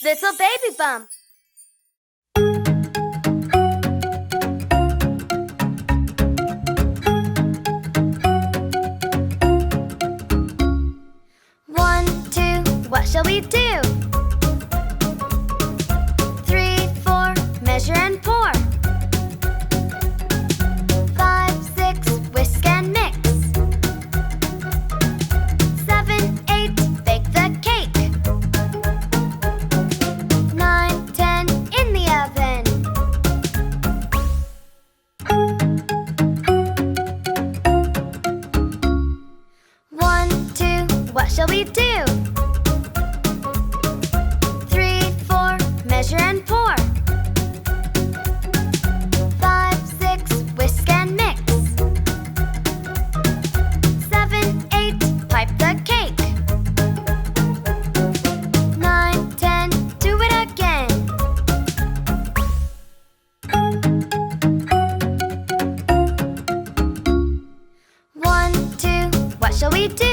Little baby bump. 1, 2, what shall we do? 3, 4, measure and pour. 5, 6, whisk and mix. 7, 8, bake the cake. 9, 10, in the oven. 1, 2, what shall we do? 3, 4, measure and pour. 5, 6, whisk and mix. 7, 8, pipe the cake. 9, 10, do it again. 1, 2, what shall we do?